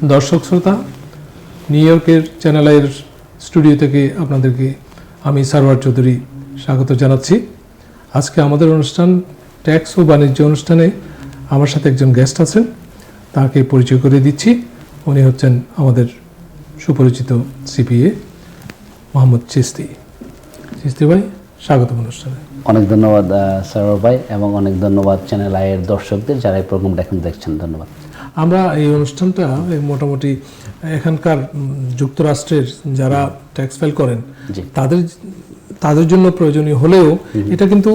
দর্শক শ্রোতা, নিউ ইয়র্কের চ্যানেল আইয়ের স্টুডিও থেকে আপনাদেরকে আমি সারওয়ার চৌধুরী স্বাগত জানাচ্ছি। আজকে আমাদের অনুষ্ঠান ট্যাক্স ও বাণিজ্য অনুষ্ঠানে আমার সাথে একজন গেস্ট আছেন, তাকে পরিচয় করে দিচ্ছি। উনি হচ্ছেন আমাদের সুপরিচিত সিপিএ মোহাম্মদ চিস্তি। চিস্তি ভাই, স্বাগত অনুষ্ঠানে। অনেক ধন্যবাদ সারওয়ার ভাই, এবং অনেক ধন্যবাদ চ্যানেল আইয়ের দর্শকদের যারা এই প্রোগ্রামটা এখন দেখছেন। ধন্যবাদ। আমরা এই অনুষ্ঠানটা মোটামুটি এখানকার যুক্তরাষ্ট্রের যারা ট্যাক্স ফাইল করেন তাদের জন্য প্রয়োজনীয় হলেও এটা কিন্তু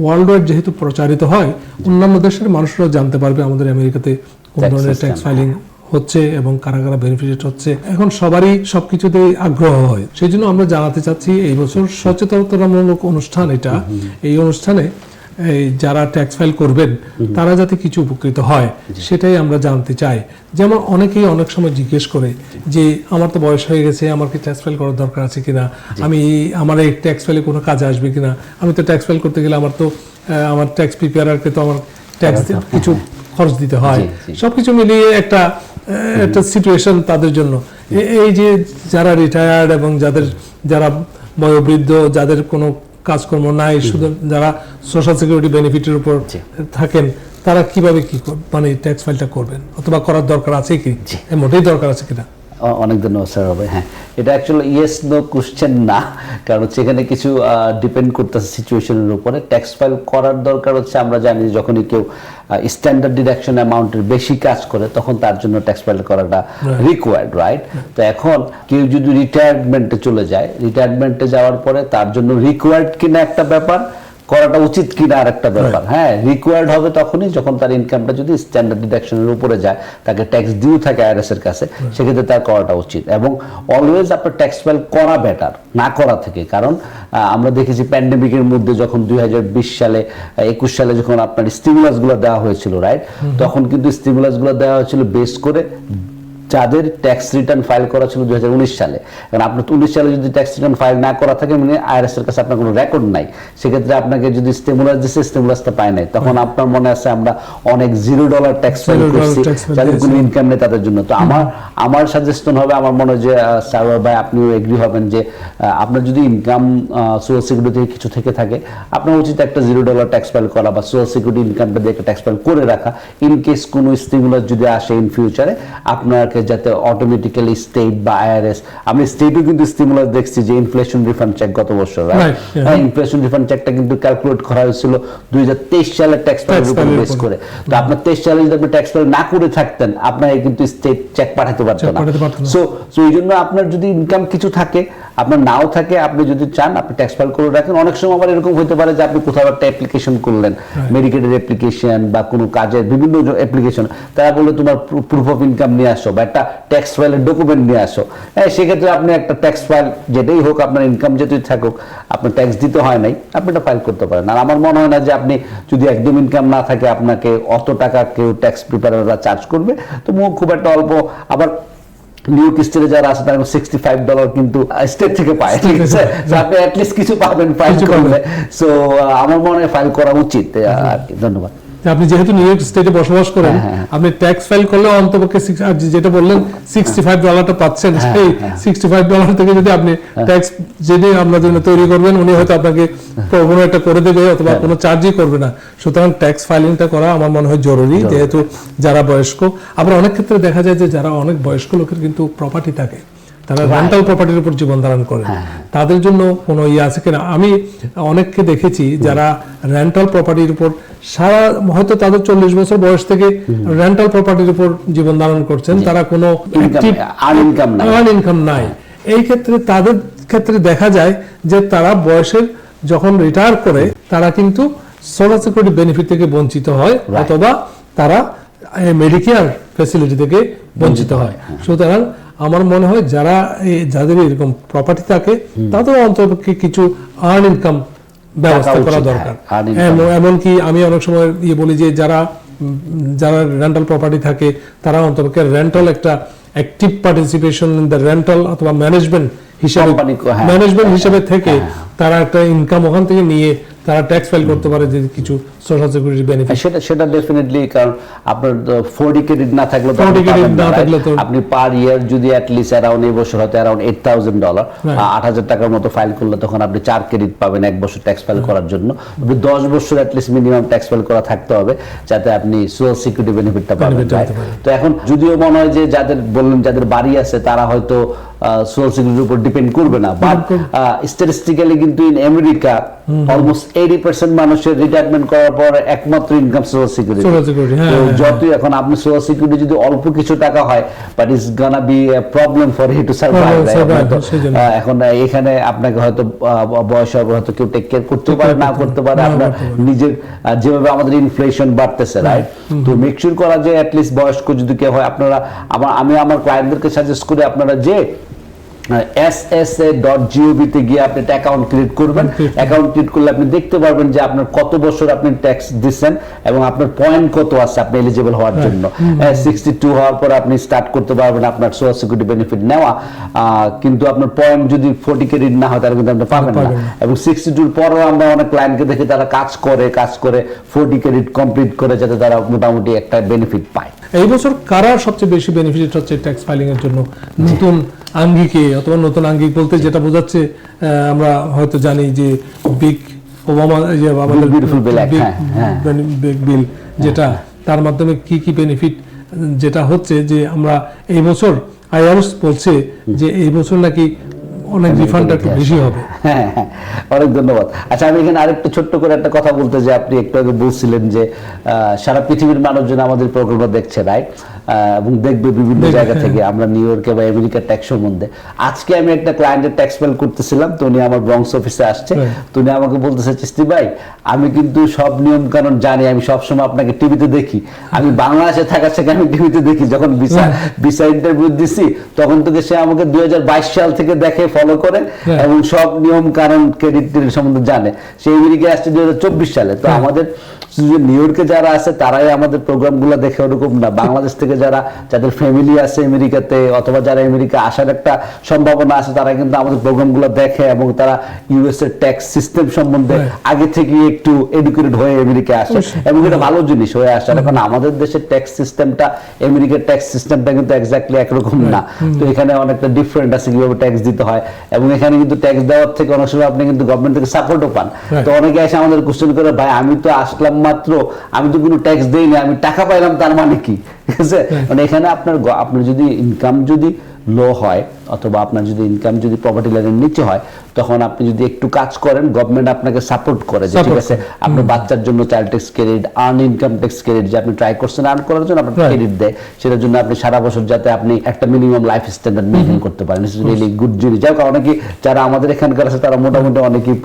ওয়ার্ল্ড ওয়াইড যেহেতু প্রচারিত হয়, অন্যান্য দেশের মানুষরাও জানতে পারবে আমাদের আমেরিকাতে কোন ধরনের ট্যাক্স ফাইলিং হচ্ছে এবং কারা কারা বেনিফিট হচ্ছে। এখন সবারই সবকিছুতেই আগ্রহ হয়, সেই জন্য আমরা জানাতে চাচ্ছি এই বছর সচেতনতামূলক অনুষ্ঠান এটা। এই অনুষ্ঠানে যারা ট্যাক্স ফাইল করবেন তারা যাতে কিছু উপকৃত হয় সেটাই আমরা জানতে চাই। যেমন অনেকেই অনেক সময় জিজ্ঞেস করে যে আমার তো বয়স হয়ে গেছে, আমার কি ট্যাক্স ফাইল করার দরকার আছে কিনা, আমার এই ট্যাক্স ফাইলে কোনো কাজে আসবে কিনা, আমি তো ট্যাক্স ফাইল করতে গেলে আমার ট্যাক্স প্রিপেয়ারকে তো আমার ট্যাক্স কিছু খরচ দিতে হয়। সবকিছু মিলিয়ে একটা সিচুয়েশন তাদের জন্য। এই যে যারা রিটায়ার্ড এবং যারা বয়োবৃদ্ধ, যাদের কোনো কাজকর্ম নাই, শুধু যারা সোশ্যাল সিকিউরিটি বেনিফিটের উপর থাকেন, তারা কিভাবে মানে ট্যাক্স ফাইলটা করবেন, অথবা করার দরকার আছে কি, মোটেই দরকার আছে কিনা? অনেক ধন্যবাদ স্যার ভাই। হ্যাঁ, এটা অ্যাকচুয়ালি ইয়েস নো কোশ্চেন না, কারণ সেখানে কিছু ডিপেন্ড করতেছে সিচুয়েশনের উপরে। ট্যাক্স ফাইল করার দরকার হচ্ছে, আমরা জানি যখনই কেউ স্ট্যান্ডার্ড ডিডাকশন অ্যামাউন্টের বেশি কাজ করে তখন তার জন্য ট্যাক্স ফাইল করাটা রিকোয়ার্ড, রাইট? তো এখন কেউ যদি রিটায়ারমেন্টে চলে যায়, রিটায়ারমেন্টে যাওয়ার পরে তার জন্য রিকোয়ার্ড কিনা একটা ব্যাপার, করাটা উচিত কিনা আর একটা ব্যাপার। হ্যাঁ, রিকোয়ার্ড হবে তখনই যখন তার ইনকামটা যদি স্ট্যান্ডার্ড ডিডাকশনের উপরে যায়, তাকে ট্যাক্স ডিউ থাকে আইআরএস এর কাছে, সেক্ষেত্রে তার করাটা উচিত। এবং অলওয়েজ আপনার ট্যাক্স ফাইল করা বেটার না করা থেকে, কারণ আমরা দেখেছি প্যান্ডেমিকের মধ্যে যখন 2020 সালে 21 সালে যখন আপনার স্টিমুলাস গুলো দেওয়া হয়েছিল, রাইট? তখন কিন্তু স্টিমুলাস গুলো দেওয়া হয়েছিল বেস করে যাদের ট্যাক্স রিটার্ন ফাইল করা ছিল 2019 সালে। কারণ আপনার 19 সালে যদি ট্যাক্স রিটার্ন ফাইল না করা থাকে, মানে আইআরএস এর কাছে আপনার কোনো রেকর্ড নাই, সেক্ষেত্রে আপনাকে যদি স্টিমুলাস দিচ্ছে, স্টিমুলাসটা পায় নাই, তখন আপনার মনে আছে আমরা অনেক $0 ট্যাক্স ফাইল করছি যাদের কোনো ইনকাম নেই তাদের জন্য। তো আমার সাজেশন হবে, আমার মনে হয় যে সারওয়ার ভাই আপনিও এগ্রি হবেন, যে আপনার যদি ইনকাম সোশ্যাল সিকিউরিটি থেকে কিছু থেকে থাকে, আপনার উচিত একটা $0 ট্যাক্স ফাইল করা বা সোশ্যাল সিকিউরিটি ইনকামটা দিয়ে একটা ট্যাক্স ফাইল করে রাখা, ইন কেস কোনো স্টিমুলাস যদি আসে ইন ফিউচারে, আপনাকে যাতে অটোমেটিক্যালি স্টেট বা আইআরএস, আমি স্টেটও কিন্তু স্টিমুলাস দেখছি যে ইনফ্লেশন রিফান্ড চেক গত বছর, ইনফ্লেশন রিফান্ড চেকটা কিন্তু ক্যালকুলেট করা হয়েছিল 2023 সালের ট্যাক্স ফাইলের উপর বেস করে। তো আপনার 23 সালে যদি আপনি ট্যাক্স ফাইল না করে থাকতেন, আপনাকে কিন্তু স্টেট চেক পাঠাতে পারতো না। সো এই জন্য আপনার যদি ইনকাম কিছু থাকে, আপনার নাও থাকে, আপনি যদি চান আপনি ট্যাক্স ফাইল করে রাখেন। অনেক সময় আবার এরকম হতে পারে যে আপনি কোথাও একটা অ্যাপ্লিকেশন করলেন, মেডিকেলের অ্যাপ্লিকেশন বা কোনো কাজের বিভিন্ন অ্যাপ্লিকেশন, তারা বললো তোমার প্রুফ অফ ইনকাম নিয়ে আসো বা একটা ট্যাক্স ফাইলের ডকুমেন্ট নিয়ে আসো। হ্যাঁ, সেক্ষেত্রে আপনি একটা ট্যাক্স ফাইল যেটাই হোক, আপনার ইনকাম যেটাই থাকুক, আপনার ট্যাক্স দিতে হয় নাই, আপনি এটা ফাইল করতে পারেন। আর আমার মনে হয় না যে আপনি যদি একদম ইনকাম না থাকে আপনাকে অত টাকা কেউ ট্যাক্স প্রিপারেটররা চার্জ করবে। তো খুব একটা অল্প, আবার নিউ ইয়র্ক স্টেটে যারা আছে তারা $65 কিন্তু স্টেট থেকে পায়, ঠিক আছে? আপনি অ্যাটলিস্ট কিছু পাবেন ফাইল করলে। সো আমার মনে হয় ফাইল করা উচিত আর কি। ধন্যবাদ। আপনি যেহেতু নিউ ইয়র্ক স্টেটে বসবাস করেন, আপনি ট্যাক্স ফাইল করলে অন্তপক্ষে যেটা বললেন $65 পাচ্ছেন, সেই $65 থেকে যদি আপনি ট্যাক্স যিনি আপনার জন্য তৈরি করবেন, উনি হয়তো আপনাকে কোনো একটা করে দেবে অথবা কোনো চার্জই করবে না। সুতরাং ট্যাক্স ফাইলিংটা করা আমার মনে হয় জরুরি, যেহেতু যারা বয়স্ক। আবার অনেক ক্ষেত্রে দেখা যায় যে যারা অনেক বয়স্ক লোকের কিন্তু প্রপার্টি থাকে, তারা রেন্টাল প্রপার্টির উপর জীবন ধারণ করে, তাদের জন্য কোনো আছে কিনা? আমি অনেককে দেখেছি যারা রেন্টাল প্রপার্টির উপর হয়তো তাদের 40 বছর বয়স থেকে রেন্টাল প্রপার্টির উপর জীবন ধারণ করছেন, তারা কোনো ইনকাম নাই। এই ক্ষেত্রে তাদের ক্ষেত্রে দেখা যায় যে তারা বয়সের যখন রিটায়ার করে, তারা কিন্তু সোশ্যাল সিকিউরিটি বেনিফিট থেকে বঞ্চিত হয়, অথবা তারা মেডিকেয়ার ফ্যাসিলিটি থেকে বঞ্চিত হয়। সুতরাং আমার মনে হয় যাদের এরকম প্রপার্টি থাকে, তাদের অন্তত কিছু আর্ন ইনকাম ব্যবস্থা করা দরকার। এমনকি আমি অনেক সময় বলি যে যারা রেন্টাল প্রপার্টি থাকে, তারা অন্তত রেন্টাল একটা active participation in the rental অথবা ম্যানেজমেন্ট হিসাবে থেকে তারা একটা ইনকাম ওখান থেকে নিয়ে তারা ট্যাক্স ফাইল করতে পারে যে কিছু সোশ্যাল সিকিউরিটি বেনিফিট। সেটা ডেফিনেটলি, কারণ আপনার 40 ক্রেডিট না থাকলে তো 40 ক্রেডিট না থাকলে তো আপনি পার ইয়ার যদি অ্যাটলিস্ট অ্যারাউন্ড এই বছর হয়তো অ্যারাউন্ড $8,000 8,000 টাকার মতো ফাইল করলে তখন আপনি 4 ক্রেডিট পাবেন এক বছর ট্যাক্স ফাইল করার জন্য। 10 বছর অ্যাটলিস্ট মিনিমাম ট্যাক্স ফাইল করা থাকতে হবে যাতে আপনি সোশ্যাল সিকিউরিটি বেনিফিটটা পাবেন। তো এখন যদিও মনে হয় যে যাদের বললেন যাদের বাড়ি আছে তারা হয়তো সোশ্যাল সিকিউরিটির উপর ডিপেন্ড করবে না, বাট স্ট্যাটিস্টিক্যালি কিন্তু ইন আমেরিকা অলমোস্ট 80% মানুষের রিটায়ারমেন্ট করার পর একমাত্র ইনকাম সোশ্যাল সিকিউরিটি। তো যতই এখন আপনি সোশ্যাল সিকিউরিটি যদি অল্প কিছু টাকা হয়, but it's gonna B A problem for he to survive. এখন এখানে আপনাকে হয়তো বয়স হবে, হয়তো কেউ টেক কেয়ার করতে পারে না করতে পারে, আপনার নিজের যেভাবে আমাদের ইনফ্লেশন বাড়তেছে, রাইট? তো মেক শিওর করা যে অ্যাটলিস্ট বয়স্ক যদি কেউ হয়, আপনারা আমি আমার ক্লায়েন্টদেরকে সাজেস্ট করি আপনারা যে ssa.gov তে গিয়ে আপনি একটা অ্যাকাউন্ট ক্রিয়েট করবেন। অ্যাকাউন্ট ক্রিয়েট করলে আপনি দেখতে পারবেন যে আপনার কত বছর আপনি ট্যাক্স দিচ্ছেন এবং আপনার পয়েন্ট কত আছে আপনি এলিজিবল হওয়ার জন্য। 62 হওয়ার পর আপনি স্টার্ট করতে পারবেন আপনার সোশ্যাল সিকিউরিটি বেনিফিট নেওয়া, কিন্তু আপনার পয়েন্ট যদি 40 ক্রেডিট না হয় তাহলে কিন্তু আপনি পাবেন না। এবং 62 পরেও আমরা অনেক ক্লায়েন্টকে দেখি তারা কাজ করে 40 ক্রেডিট কমপ্লিট করে যাতে তারা মোটামুটি একটা বেনিফিট পায়। এই বছর কারা সবচেয়ে বেশি বেনিফিট হচ্ছে ট্যাক্স ফাইলিং এর জন্য? নতুন আঙ্গিকে অথবা নতুন আঙ্গিক বলতে যেটা বোঝাচ্ছে, আমরা হয়তো জানি যে বিগ ওবামা যে আমাদের বিউটিফুল বিল যেটা, তার মাধ্যমে কি কি বেনিফিট যেটা হচ্ছে যে আমরা এই বছর আইআরএস বলছে যে এই বছর নাকি অনেক রিফান্ড একটু বেশি হবে। হ্যাঁ, অনেক ধন্যবাদ। আচ্ছা, আমি এখানে আরেকটু ছোট্ট করে একটা কথা বলতে, যে আপনি একটু আগে বলছিলেন যে সারা পৃথিবীর মানুষজন আমাদের প্রোগ্রামটা দেখছে, রাইট? এবং দেখবে বিভিন্ন জায়গা থেকে, আমরা নিউ ইয়র্কে বা আমেরিকার ট্যাক্স সম্বন্ধে। আজকে আমি একটা ক্লায়েন্টের ট্যাক্স ফাইল করতেছিলাম, তো উনি আমার ব্রঙ্কস অফিসে আসছে, তো উনি আমাকে বলতেছে, চিস্তি ভাই আমি কিন্তু সব নিয়ম কানুন জানি, আমি সবসময় আপনাকে টিভিতে দেখি, আমি বাংলাদেশে থাকার থেকে আমি টিভিতে দেখি, যখন ভিসা ইন্টারভিউ দিছি তখন থেকে সে আমাকে 2022 সাল থেকে দেখে, ফলো করে এবং সব নিয়ম কানুন ক্রেডিট সম্বন্ধে জানে। সে আমেরিকায় আসছে 2024 সালে। তো আমাদের নিউ ইয়র্কে যারা আছে তারাই আমাদের প্রোগ্রামগুলো দেখে, ওরকম না বাংলাদেশ থেকে যাদের ফ্যামিলি আছে আমেরিকাতে অথবা যারা আমেরিকা আসার একটা সম্ভাবনা আছে, তারা কিন্তু আমাদের প্রোগ্রামগুলো দেখে এবং তারা ইউএস এর ট্যাক্স সিস্টেম সম্বন্ধে আগে থেকে একটু এডুকেটেড হয়ে আমেরিকা আসে, এবং এটা ভালো জিনিস হয়ে আসে। এখন আমাদের দেশের ট্যাক্স সিস্টেমটা আমেরিকার ট্যাক্স সিস্টেমটা কিন্তু এক্স্যাক্টলি একরকম না। তো এখানে অনেকটা ডিফারেন্ট আছে কিভাবে ট্যাক্স দিতে হয়, এবং এখানে কিন্তু ট্যাক্স দেওয়ার থেকে অনেক সময় আপনি কিন্তু গভর্নমেন্ট থেকে সাপোর্টও পান। তো অনেকে এসে আমাদের কোশ্চেন করে, ভাই আমি তো আসলাম মাত্র, আমি তো কোনো ট্যাক্স দেইনি, আমি টাকা পাইলাম, তার মানে কি? ঠিক আছে, মানে এখানে আপনার যদি ইনকাম যদি লো হয় অথবা আপনার যদি ইনকাম যদি প্রপার্টি লাইনের নিচে হয়, তখন আপনি যদি একটু কাজ করেন, গভর্নমেন্ট আপনাকে সাপোর্ট করে যে ঠিক আছে আপনার বাচ্চার জন্য child tax credit, earn income tax credit, যে আপনি ট্রাই করছেন আর্ন করার জন্য আপনার ক্রেডিট দেয়, সেটার জন্য আপনি সারা বছর যাতে আপনি একটা মিনিমাম লাইফ স্ট্যান্ডার্ড মেইনটেইন করতে পারেন। ইটস রিয়েলি গুড জিনিস। যাই হোক, অনেকে যারা আমাদের এখানকার আছে তারা মোটামুটি অনেকেই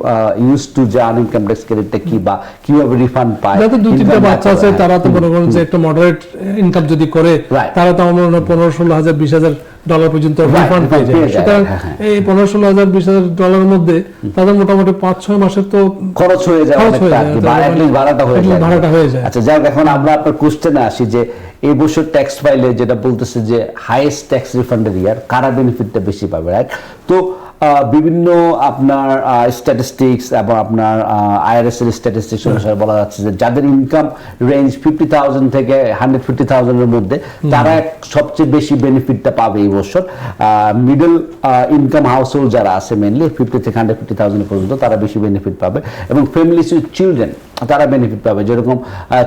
ইউজ টু যে আর্ন ইনকাম ট্যাক্স ক্রেডিটটা কি বা কিভাবে রিফান্ড পায়। যাদের 2-3টা বাচ্চা আছে তারা তো মনে করেন যে একটা মডারেট ইনকাম যদি করে, তারা তো আমার 15-16,000 $20,000 পর্যন্ত রিফান্ড পেয়ে যায়। সুতরাং এই 15-16,000 $20,000 মধ্যে তাদের মোটামুটি 5-6 মাসের তো খরচ হয়ে যায়, ভাড়াটা হয়ে যায়। আচ্ছা, যাক, এখন আমরা আপনার কোশ্চেনে আসি যে এই বছর ট্যাক্স ফাইলে যেটা বলতেছে যে হাইয়েস্ট ট্যাক্স রিফান্ডের ইয়ার, কারা বেনিফিটটা বেশি পাবে, রাইট? তো বিভিন্ন আপনার স্ট্যাটিস্টিক্স এবং আপনার আইআরএস এর স্ট্যাটিস্টিক্স অনুসারে বলা যাচ্ছে যে যাদের ইনকাম রেঞ্জ 50,000 থেকে 150,000 এর মধ্যে, তারা সবচেয়ে বেশি বেনিফিটটা পাবে এই বছর। মিডল ইনকাম হাউস হোল্ড যারা আছে মেইনলি 50 থেকে 150,000 পর্যন্ত, তারা বেশি বেনিফিট পাবে, এবং ফ্যামিলিজ উইথ চিলড্রেন তারা বেনিফিট পাবে। যেরকম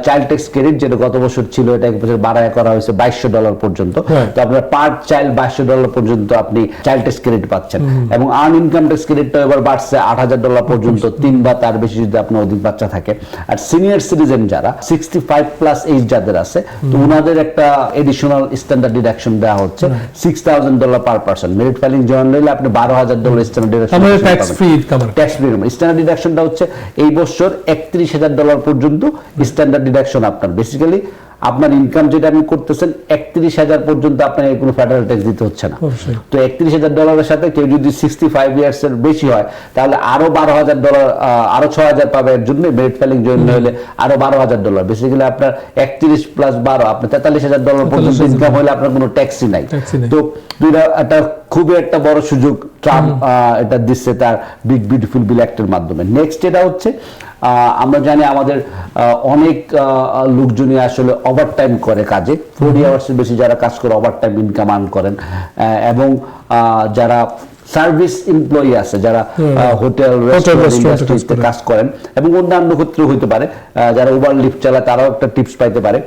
চাইল্ড ট্যাক্স ক্রেডিট যেটা গত বছর ছিল, এটা এক বছর বাড়ায় করা হয়েছে $2,200 পর্যন্ত। তো আপনার পার চাইল্ড $2,200 পর্যন্ত আপনি চাইল্ড ট্যাক্স ক্রেডিট পাচ্ছেন, এবং আর্ন ইনকাম ট্যাক্স ক্রেডিটটা এবার বাড়ছে $8,000 পর্যন্ত, 3 বা তার বেশি যদি আপনার অধিক বাচ্চা থাকে। আর সিনিয়র সিটিজেন যারা 65+ এজ যাদের আছে, তো ওনাদের একটা এডিশনাল স্ট্যান্ডার্ড ডিডাকশন দেওয়া হচ্ছে $6,000 per person. Married filing joint হইলে আপনি $12,000 standard deduction, tax free standard ডিডাকশনটা হচ্ছে এই বছর $31,000 পর্যন্ত স্ট্যান্ডার্ড ডিডাকশন। আপনার বেসিক্যালি আপনার ইনকাম যেটা আপনি করতেছেন 31,000 পর্যন্ত আপনার কোনো ফেডারেল ট্যাক্স দিতে হচ্ছে না। তো $31,000 সাথে কেউ যদি 65 ইয়ার্স এর বেশি হয়, তাহলে আরো $12,000, আরো 6,000 পাবে এর জন্য। মেরিট ফাইলিং জয়েন হলে আরো $12,000। বেসিক্যালি আপনার 31 + 12 আপনার $43,000 পর্যন্ত ইনকাম হলে আপনার কোনো ট্যাক্সই নাই। তো একটা খুবই একটা বড় সুযোগ ট্রাম্প এটা দিচ্ছে তার বিগ বিউটিফুল বিল অ্যাক্টের মাধ্যমে। নেক্সট এটা হচ্ছে আমরা জানি আমাদের অনেক লোকজনই আসলে ওভারটাইম করে কাজে, 40 আওয়ার্সের বেশি যারা কাজ করে ওভারটাইম ইনকাম আর্ন করেন, এবং যারা সার্ভিস এমপ্লয়ি আছে যারা হোটেল রেস্টুরেন্ট ইন্ডাস্ট্রিতে কাজ করেন এবং অন্যান্য ক্ষেত্রেও হতে পারে, যারা উবার লিফট চালায় তারাও একটা টিপস পাইতে পারে।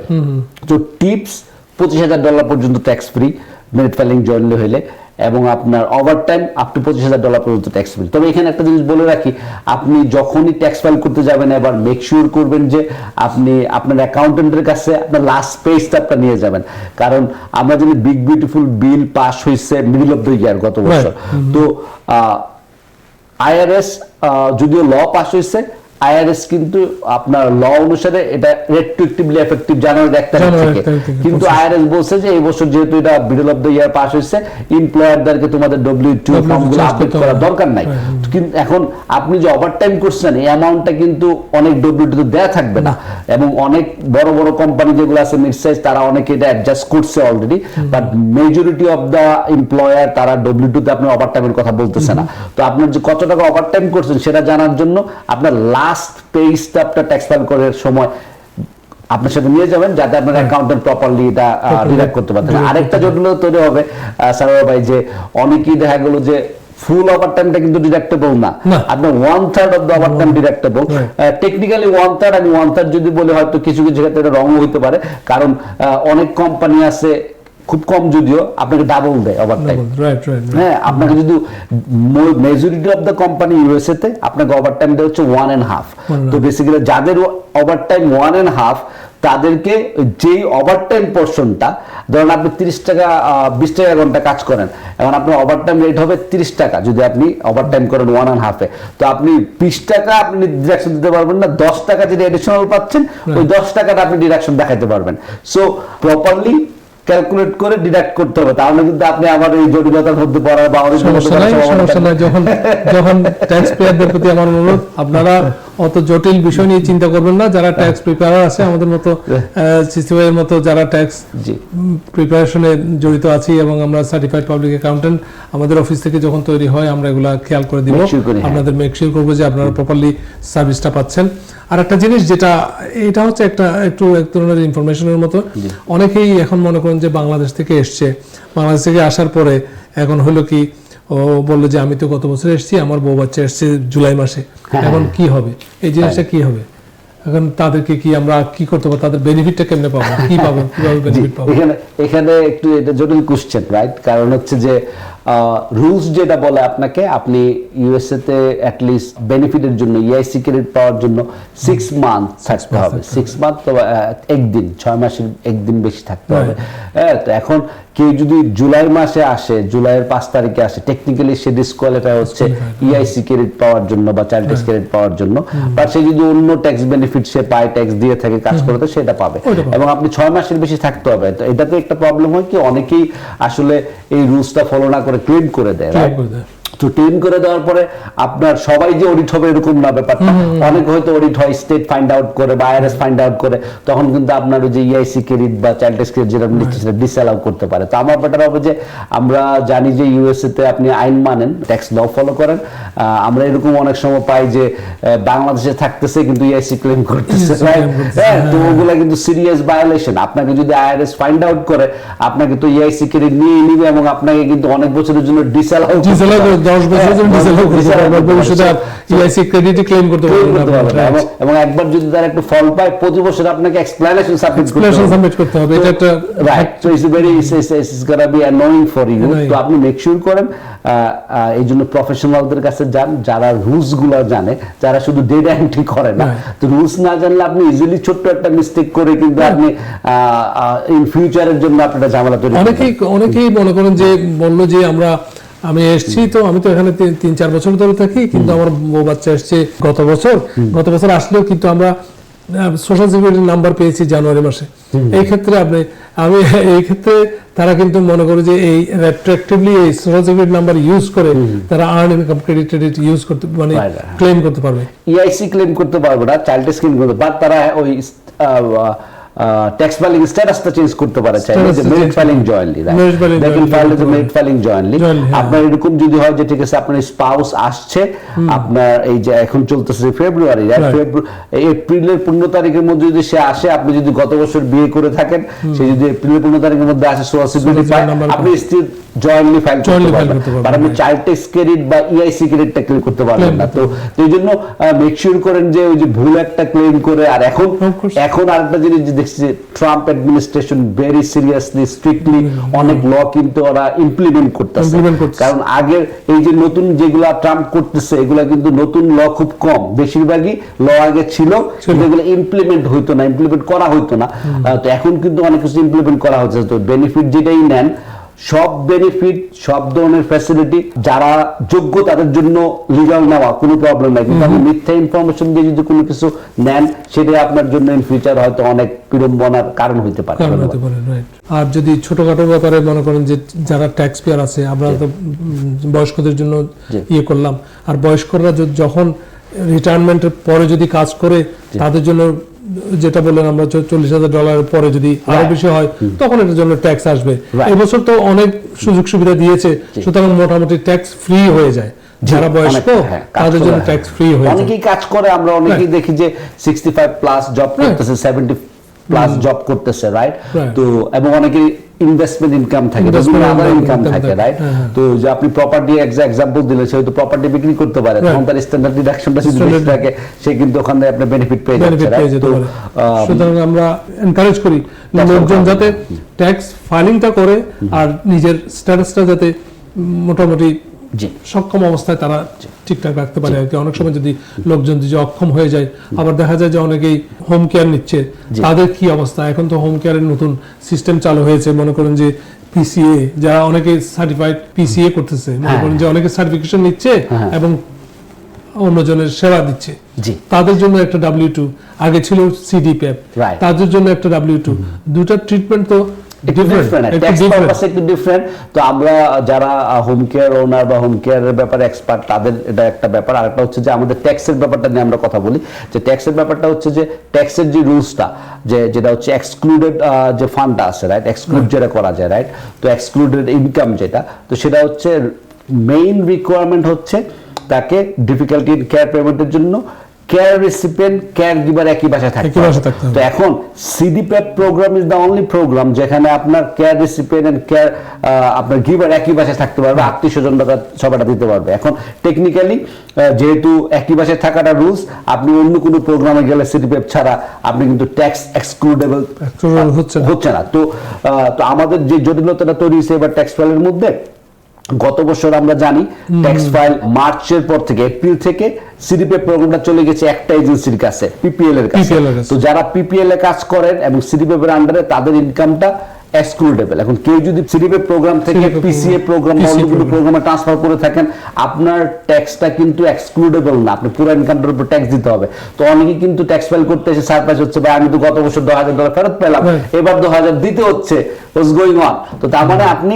তো টিপস $25,000 পর্যন্ত tax free merit filing jointly হইলে, এবং আপনার ওভারটাইম আপ টু $25,000 পর্যন্ত ট্যাক্স ফ্রি। তবে এখানে একটা জিনিস বলে রাখি, আপনি যখনই ট্যাক্স ফাইল করতে যাবেন এবার মেক শিওর করবেন যে আপনি আপনার অ্যাকাউন্টেন্টের কাছে আপনার লাস্ট পে স্ট্যাপটা নিয়ে যাবেন, কারণ আমরা জানি বিগ বিউটিফুল বিল পাস হয়েছে মিডল অফ দ্য ইয়ার গত বছর। তো আইআরএস যদিও ল পাস হয়েছে, আইআরএস কিন্তু আপনার ল অনুসারে এটা রেট্রোঅ্যাক্টিভলি এফেক্টিভ জানুয়ারি 1 তারিখ থেকে, কিন্তু আইআরএস বলছে যে এই বছর যেহেতু এটা middle of the year pass হয়েছে, এমপ্লয়ারদেরকে তোমাদের W2 ফর্মগুলো আপডেট করার দরকার নাই। কিন্তু এখন আপনি যে ওভারটাইম করছেন এই অ্যামাউন্টটা কিন্তু অনেক W2 তে দেয়া থাকবে না, এবং অনেক বড় বড় কোম্পানি যেগুলো আছে মিড সাইজ তারা অনেকে এটা অ্যাডজাস্ট করছে already, but majority of the employer তারা W2 তে আপনার ওভারটাইমের কথা বলতেছে না। তো আপনার যে কত টাকা ওভারটাইম করছেন সেটা জানার জন্য আপনার লাস্ট পে স্ট্যাপটা ট্যাক্স ফাইল করার সময় আপনার সাথে নিয়ে যাবেন, যাতে আপনার অ্যাকাউন্টেন্ট প্রপারলি এটা ডিডাক্ট করতে পারতেন। আরেকটা জটিলতা তৈরি হবে সারা ভাই, যে অনেকেই দেখা গেল যে ফুল ওভারটাইমটা কিন্তু ডিডাক্টেবল না, আপনার 1/3 of the overtime deductible. Technically 1/3, আমি 1/3 যদি বলি হয়তো কিছু কিছু ক্ষেত্রে এটা রং হইতে পারে, কারণ অনেক কোম্পানি আছে খুব কম যদিও আপনাকে ডাবল দেয় ওভারটাইম। হ্যাঁ, আপনাকে যদি majority of the company USA তে আপনাকে ওভারটাইম দেওয়া হচ্ছে 1.5। তো বেসিক্যালি যাদের ওভারটাইম 1.5 তাদেরকে যেই ওভারটাইম পোর্শনটা, ধরুন আপনি 30 টাকা 20 টাকা ঘন্টা কাজ করেন, এখন আপনার ওভারটাইম রেট হবে 30 টাকা যদি আপনি ওভারটাইম করেন 1.5-এ, তো আপনি 20 টাকা আপনি ডিডাকশন দিতে পারবেন না, 10 টাকা যেটা এডিশনাল পাচ্ছেন ওই 10 টাকাটা আপনি ডিডাকশন দেখাতে পারবেন। সো প্রপারলি ক্যালকুলেট করে ডিডাক্ট করতে হবে, তাহলে কিন্তু আপনি আবার এই জটিলতার মধ্যে পড়ার বা যখন ট্যাক্স পেয়ারদের প্রতি আমার অনুরোধ, আপনারা অত জটিল বিষয় নিয়ে চিন্তা করবেন না। যারা ট্যাক্স প্রিপারার আছে আমাদের মতো সিসিওয়ের মতো যারা ট্যাক্স প্রিপারেশনে জড়িত আছি, এবং আমরা সার্টিফাইড পাবলিক অ্যাকাউন্টেন্ট আমাদের অফিস থেকে যখন তৈরি হয় আমরা এগুলা খেয়াল করে দিব, আপনাদের মেক শিওর করবো যে আপনারা প্রপারলি সার্ভিসটা পাচ্ছেন। আর একটা জিনিস যেটা এটা হচ্ছে একটা একটু এক ধরনের ইনফরমেশনের মতো, অনেকেই এখন মনে করেন যে বাংলাদেশ থেকে এসছে, বাংলাদেশ থেকে আসার পরে এখন হলো কি ও বললো যে আমি তো গত বছর এসেছি, আমার বউ বাচ্চা এসছে জুলাই মাসে, এখন কি হবে, এই জিনিসটা কি হবে, এখন তাদেরকে কি আমরা কি করতে পারবো, তাদের বেনিফিটটা কেমনে পাবো, কি পাবো, কিভাবে বেনিফিট পাবো? এখানে একটু এটা জটিল কোশ্চেন, রাইট? কারণ হচ্ছে যে রুলস যেটা বলে আপনাকে, আপনি ইউএসএ তে অ্যাট লিস্ট বেনিফিটের জন্য ইআইসি ক্রেডিট পাওয়ার জন্য 6 মান্থ থাকতে হবে। 6 মান্থ তো একদিন, 6 মাসের একদিন বেশি থাকতে হবে। হ্যাঁ, তো এখন কেউ যদি জুলাই মাসে আসে, জুলাইয়ের 5 তারিখে আসে, টেকনিক্যালি সে ডিসকোয়ালিফাই হচ্ছে ইআইসি ক্রেডিট পাওয়ার জন্য বা চাইল্ড ট্যাক্স ক্রেডিট পাওয়ার জন্য, বা সে যদি অন্য ট্যাক্স বেনিফিট সে পায়, ট্যাক্স দিয়ে থাকে কাজ করে, তো সেটা পাবে, এবং আপনি 6 মাসের বেশি থাকতে হবে। তো এটাতে একটা প্রবলেম হয় কি, অনেকেই আসলে এই রুলসটা ফলো না করে ক্লেম করে দেয়। তো ক্লেম করে দেওয়ার পরে আপনার সবাই যে অডিট হবে এরকম না ব্যাপারটা, অনেক হয়তো অডিট হয় স্টেট ফাইন্ড আউট করে বা আইআরএস ফাইন্ড আউট করে, তখন কিন্তু আপনার ওই যে ইআইসি ক্রেডিট বা চাইল্ড ট্যাক্স ক্রেডিট যেটা নিচ্ছে সেটা ডিসঅ্যালাউ করতে পারে। তো আমার ব্যাপারটা হবে যে আমরা জানি যে ইউএসএ তে আপনি আইন মানেন, ট্যাক্স ল ফলো করেন, আমরা এরকম অনেক সময় পাই যে বাংলাদেশে থাকতেছে কিন্তু ইআইসি ক্লেম করতেছে, হ্যাঁ, তো ওগুলা কিন্তু সিরিয়াস ভায়োলেশন। আপনাকে যদি আইআরএস ফাইন্ড আউট করে আপনাকে তো ইআইসি ক্রেডিট নিয়ে নিবে, এবং আপনাকে কিন্তু অনেক বছরের জন্য ডিসঅ্যালাউ 10 বছরের জন্য ডিসঅ্যালাউ করতে পারবে, ভবিষ্যতে ইআইসি ক্রেডিট ক্লেম করতে পারবে, এবং একবার যদি তার একটা ফল পায় প্রতি বছর আপনাকে এক্সপ্লেনেশন সাবমিট করতে হবে। এটা একটা right, so it's very it's gonna be annoying for you. তো আপনি মেক শিওর করেন এই জন্য প্রফেশনালদের কাছে যান যারা রুলস গুলো জানে, যারা শুধু ডেটা এন্ট্রি করে না। তো রুলস না জানলে আপনি ইজিলি ছোট্ট একটা মিস্টেক করে কিন্তু আপনি ইন ফিউচারের জন্য আপনারা ঝামেলা তৈরি। অনেকেই মনে করেন যে বললো যে আমি এসছি, তো আমি তো এখানে 3-4 বছর ধরে থাকি, কিন্তু আমার বউ বাচ্চা এসছে গত বছর আসলেও কিন্তু আমরা সোশ্যাল সিকিউরিটি নাম্বার পেয়েছি জানুয়ারি মাসে। এই ক্ষেত্রে তারা কিন্তু মনে করে যে এই রেট্রোঅ্যাক্টিভলি এই সোশ্যাল সিকিউরিটি নাম্বার ইউজ করে তারা আর্ন ইনকাম ক্রেডিট ইউজ করতে, মানে ক্লেম করতে পারবে। ইআইসি ক্লেম করতে পারবে না, চাইল্ড ট্যাক্স ক্লেম করতে পারবে, বাট তারা ওই ট্যাক্স ফাইলিং স্ট্যাটাসটা চেঞ্জ করতে পারে, চাইলে যে merit filing jointly, they can file the merit filing jointly. আপনার এরকম যদি হয় যে ঠিক আছে আপনার স্পাউস আসছে, আপনার এই যে এখন চলতেছে ফেব্রুয়ারি, এপ্রিলের 15 তারিখের মধ্যে যদি সে আসে, আপনি যদি গত বছর বিয়ে করে থাকেন, সে যদি এপ্রিলের 15 তারিখের মধ্যে আসে, সোয়াসিবিলিটি পায়, আপনি স্টিল জয়েন্টলি ফাইল করতে পারবেন। আর আপনি চাইল্ড ট্যাক্স ক্রেডিট বা ইআইসি ক্রেডিটটা ক্লেম করতে পারবেন না। তো এই জন্য মেক শিওর করেন যে ওই যে ভুল একটা ক্লেম করে। আর এখন আরেকটা জিনিস দেখছি, Trump administration very seriously strictly অনেক ল কিন্তু ওরা ইমপ্লিমেন্ট করতেছে। কারণ আগের এই যে নতুন যেগুলা ট্রাম্প করতেছে, এগুলা কিন্তু নতুন ল খুব কম, বেশিরভাগই ল আগে ছিল যেগুলো ইমপ্লিমেন্ট হইতো না, ইমপ্লিমেন্ট করা হইতো না। তো এখন কিন্তু অনেক কিছু ইমপ্লিমেন্ট করা হচ্ছে। তো বেনিফিট যেটাই নেন, সব বেনিফিট, সব ধরনের ফ্যাসিলিটি যারা যোগ্য তাদের জন্য লিগাল নেওয়া কোনো প্রবলেম নাই। কিন্তু আপনি মিথ্যা ইনফরমেশন দিয়ে যদি কোনো কিছু নেন, সেটা আপনার জন্য ইন ফিউচার হয়তো অনেক বিড়ম্বনার কারণ হতে পারে। আর যদি ছোটখাটো ব্যাপারে মনে করেন যে যারা ট্যাক্স পেয়ার আছে, আমরা তো বয়স্কদের জন্য ইয়ে করলাম, আর বয়স্করা যখন রিটায়ারমেন্টের পরে যদি কাজ করে, তাদের জন্য যেটা বললেন আমরা $40,000 পরে যদি আরো বেশি হয়, তখন এটার জন্য ট্যাক্স আসবে। এবছর তো অনেক সুযোগ সুবিধা দিয়েছে, সুতরাং মোটামুটি ট্যাক্স ফ্রি হয়ে যায়। যারা বয়স্ক তাদের জন্য ট্যাক্স ফ্রি হয়ে যায়। অনেকেই কাজ করে, আমরা অনেকেই দেখি যে 65 প্লাস জব করতেছে, 70 প্লাস জব করতেছে, রাইট? তো এবং অনেকেই ইনভেস্টমেন্ট ইনকাম থাকে, আদার ইনকাম থাকে, রাইট? তো যে আপনি প্রপার্টি এক্সাম্পল দিলেন, সে হয়তো প্রপার্টি বিক্রি করতে পারে, তখন তার স্ট্যান্ডার্ড ডিডাকশনটা যদি বেশি থাকে, সে কিন্তু ওখানে আপনি বেনিফিট পেয়ে যাচ্ছে, রাইট? তো সুতরাং আমরা এনকারেজ করি লোকজন যাতে ট্যাক্স ফাইলিংটা করে আর নিজের স্ট্যাটাসটা যাতে মোটামুটি সক্ষম অবস্থায় তারা ঠিকঠাক রাখতে পারে আর কি। অনেক সময় যদি লোকজন যদি অক্ষম হয়ে যায়, আবার দেখা যায় যে অনেকেই হোম কেয়ার নিচ্ছে, তাদের কি অবস্থা? এখন তো হোম কেয়ারের নতুন সিস্টেম চালু হয়েছে, মনে করেন যে পিসিএ, যারা অনেকে সার্টিফাইড পিসিএ করতেছে, মনে করেন যে অনেকে সার্টিফিকেশন নিচ্ছে এবং অন্যজনের সেবা দিচ্ছে, তাদের জন্য একটা W2, আগে ছিল সিডিপিএফ, তাদের জন্য একটা W2, দুটা ট্রিটমেন্ট তো তো আমরা যারা হোম কেয়ার ওনার বা হোম কেয়ারের ব্যাপারে এক্সপার্ট, তাদের এটা একটা ব্যাপার। আরেকটা হচ্ছে যে আমাদের ট্যাক্সের ব্যাপারটা নিয়ে আমরা কথা বলি, যে ট্যাক্সের ব্যাপারটা হচ্ছে যে ট্যাক্সের যে রুলসটা, যেটা হচ্ছে এক্সক্লুডেড যে ফান্ডটা আছে, রাইট? এক্সক্লুড যেটা করা যায়, রাইট? তো এক্সক্লুডেড ইনকাম যেটা, তো সেটা হচ্ছে মেইন রিকোয়ারমেন্ট হচ্ছে তাকে ডিফিকাল্টি ইন কেয়ার পেমেন্টের জন্য কেয়ার রেসিপিয়েন্ট, কেয়ার গিভার একই বাসায় থাকতে হবে। তো এখন CDPF program is the only program যেখানে আপনার কেয়ার রেসিপিয়েন্ট এন্ড কেয়ার আপনার গিভার একই বাসায় থাকতে পারবে, আত্মীয় স্বজনরা সবাইটা দিতে পারবে। এখন টেকনিক্যালি যেহেতু একই বাসায় থাকাটা রুলস, আপনি অন্য কোনো প্রোগ্রামে গেলে সিডিপিএফ ছাড়া আপনি কিন্তু ট্যাক্স এক্সক্লুডেবল হচ্ছে না। তো আমাদের যে জটিলতাটা তৈরি হয়েছে এবার ট্যাক্স ফাইলের মধ্যে, গত বছর আমরা জানি ট্যাক্স ফাইল মার্চের পর থেকে, এপ্রিল থেকে সিডিপিএফ প্রোগ্রামটা চলে গেছে একটা এজেন্সির কাছে, পিপিএল এর কাছে। তো যারা পিপিএল এ কাজ করেন এবং সিডিপিএফ এর আন্ডারে, তাদের ইনকামটা এক্সক্লুডেবল। এখন কেউ যদি সিডিপিএফ প্রোগ্রাম থেকে পিসিএ প্রোগ্রাম বা অন্য কোনো প্রোগ্রামে ট্রান্সফার করে থাকেন, আপনার ট্যাক্সটা কিন্তু এক্সক্লুডেবল না, আপনি পুরো ইনকামটার উপর ট্যাক্স দিতে হবে। তো অনেকেই কিন্তু ট্যাক্স ফাইল করতে এসে সারপ্রাইজ হচ্ছে, ভাই আমি তো গত বছর $10,000 ফেরত পেলাম, এবার 2,000 দিতে হচ্ছে, হোয়াটস গোয়িং অন? তো তার মানে আপনি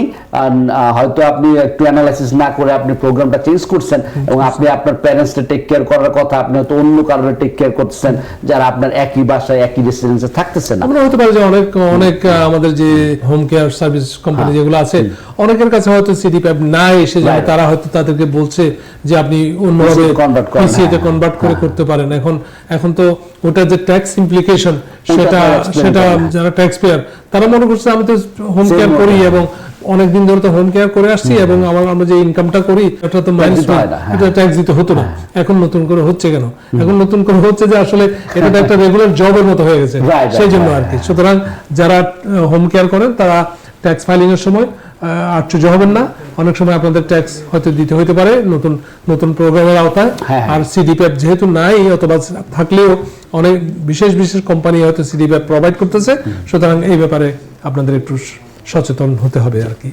হয়তো আপনি একটু অ্যানালাইসিস না করে আপনি প্রোগ্রামটা চেঞ্জ করছেন, এবং আপনি আপনার প্যারেন্টসকে টেক কেয়ার করার কথা আপনি হয়তো অন্য কারণে টেক কেয়ার করতেছেন, যারা আপনার একই বাসায় একই রেসিডেন্সে থাকতেছেন না। আমরা হতে পারে যে অনেক আমাদের যে হোম কেয়ার সার্ভিস কোম্পানি যেগুলো আছে, অনেকের কাছে হয়তো সিডিপিএফ না এসে যায়, তারা হয়তো তাদেরকে বলছে যে আপনি অন্যভাবে পিসিএতে কনভার্ট করে করতে পারেন। এখন তো ওটা যে ট্যাক্স ইমপ্লিকেশন, সেটা যারা ট্যাক্স পেয়ার তারা মনে করছে আমি তো হোম কেয়ার করি এবং অনেকদিন ধরে তো হোম কেয়ার করে আসছি, এবং আমরা যে ইনকামটা করি এটা তো মাইনাস, এটা ট্যাক্স দিতে হতো না, এখন নতুন করে হচ্ছে কেন? এখন নতুন করে হচ্ছে যে আসলে এটা একটা রেগুলার জবের মতো হয়ে গেছে, সেই জন্য আর কি। সুতরাং যারা হোম কেয়ার করেন তারা ট্যাক্স ফাইলিং এর সময় আশ্চর্য হবেন না, অনেক সময় আপনাদের ট্যাক্স হয়তো দিতে হতে পারে নতুন প্রোগ্রামের আওতায়। আর সিডিপিএফ যেহেতু নাই, অথবা থাকলেও অনেক বিশেষ কোম্পানি হয়তো সিডিপিএফ প্রোভাইড করতেছে, সুতরাং এই ব্যাপারে আপনাদের একটু সচেতন হতে হবে আর কি।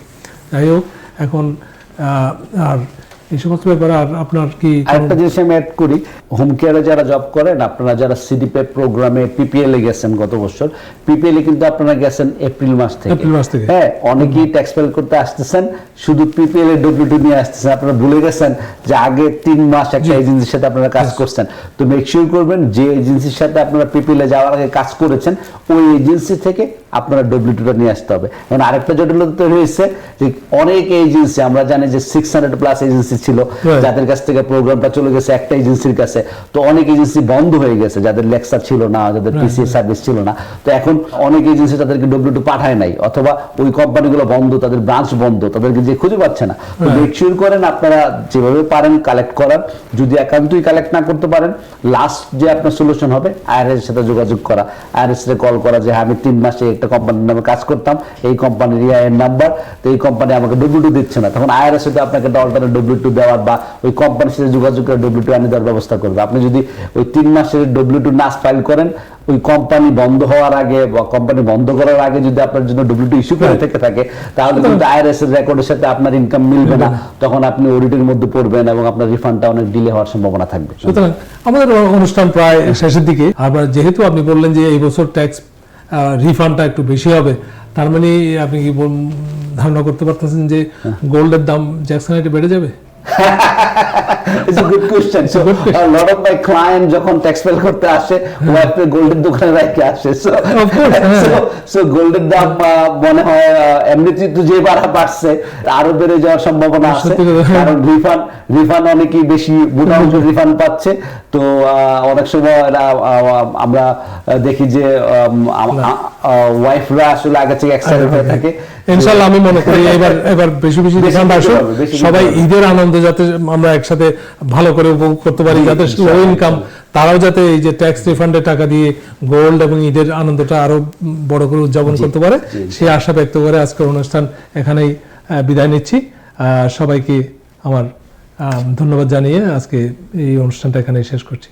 যাই হোক, এখন আর এই সমস্ত ব্যাপারে আর আপনার কি আরেকটা জিনিস আমি অ্যাড করি, হোম কেয়ারে যারা জব করেন, আপনারা যারা সিডিপে প্রোগ্রামে পিপিএল এ গেছেন গত বছর, পিপিএল এ কিন্তু আপনারা গেছেন এপ্রিল মাস থেকে। হ্যাঁ, অনেকেই ট্যাক্স ফাইল করতে আসতেছেন শুধু পিপিএল এর ডব্লিউ2 নিয়ে আসতেছেন, আপনারা ভুলে গেছেন যে আগে 3 মাস একটা এজেন্সির সাথে আপনারা কাজ করছেন। তো মেক শিওর করবেন যে এজেন্সির সাথে আপনারা পিপিএল এ যাওয়ার আগে কাজ করেছেন ওই এজেন্সি থেকে আপনারা ডব্লিউ2টা নিয়ে আসতে হবে। এখন আরেকটা জটিলতা তৈরি হয়েছে যে অনেক এজেন্সি, আমরা জানি যে 600+ এজেন্সি ছিল যাদের কাছ থেকে প্রোগ্রামটা চলে গেছে একটা এজেন্সির কাছে। তো অনেক এজেন্সি বন্ধ হয়ে গেছে, যাদের লেকচার ছিল না, যাদের পিসিএস সার্ভিস ছিল না। তো এখন অনেক এজেন্সি তাদেরকে ডব্লিউ2 পাঠায় নাই, অথবা ওই কোম্পানিগুলো বন্ধ, তাদের ব্রাঞ্চ বন্ধ, তাদেরকে যে খুঁজে পাচ্ছে না। তো মেক শিওর করেন আপনারা যেভাবে পারেন কালেক্ট করার। যদি একান্তই কালেক্ট না করতে পারেন, লাস্ট যে আপনার সলিউশন হবে আইআরএস এর সাথে যোগাযোগ করা, আইআরএস এর কল করা যে আমি 3 মাসে একটা কোম্পানির নামে কাজ করতাম, এই কোম্পানির ইআইএন নাম্বার, তো এই কোম্পানি আমাকে ডব্লিউ2 দিচ্ছে না। তখন আইআরএস হয়তো আপনাকে একটা অল্টারনেট ডব্লিউ2 দেওয়ার বা ওই কোম্পানির সাথে যোগাযোগ করে ডব্লিউ2 আনি দেওয়ার ব্যবস্থা করবে। আপনি যদি ওই 3 মাসের ডব্লিউ2 না ফাইল করেন, ওই কোম্পানি বন্ধ হওয়ার আগে বা কোম্পানি বন্ধ করার আগে যদি আপনার জন্য ডব্লিউ2 ইস্যু করে থেকে থাকে, তাহলে কিন্তু আইআরএস এর রেকর্ডের সাথে আপনার ইনকাম মিলবে না, তখন আপনি অডিটের মধ্যে পড়বেন এবং আপনার রিফান্ডটা অনেক ডিলে হওয়ার সম্ভাবনা থাকবে। সুতরাং আমাদের অনুষ্ঠান প্রায় শেষের দিকে। আবার যেহেতু আপনি বললেন যে এই বছর ট্যাক্স রিফান্ডটা একটু বেশি হবে, তার মানে আপনি কি ধারণা করতে পারতেছেন যে গোল্ডের দাম জ্যাকসন হাইটে বেড়ে যাবে? It's a good question. So a lot of my client যখন ট্যাক্স ফাইল করতে আসে, ওয়াইফে গোল্ডের দোকানে রাখতে আসে। So গোল্ডের দাম মনে হয় এমনিতেই তো যে বাড়ছে আরো বেড়ে যাওয়ার সম্ভাবনা আছে, কারণ রিফান্ড অনেকেই বেশি মোটামুটি রিফান্ড পাচ্ছে। তো অনেক সময় আমরা দেখি যে ওয়াইফরা আসলে আগে থেকে এক্সাইটেড হয়ে থাকে। ইনশাআল্লাহ আমি মনে করি এবার বেশি বেশি রিফান্ড আসুক, সবাই ঈদের আনন্দ যাতে আমরা একসাথে ভালো করে উপভোগ করতে পারি, যাতে লো ইনকাম তারাও যাতে এই যে ট্যাক্স রিফান্ডের টাকা দিয়ে গোল্ড এবং ঈদের আনন্দটা আরো বড় করে উদযাপন করতে পারে, সেই আশা ব্যক্ত করে আজকের অনুষ্ঠান এখানেই বিদায় নিচ্ছি। সবাইকে আমার ধন্যবাদ জানিয়ে আজকে এই অনুষ্ঠানটা এখানেই শেষ করছি।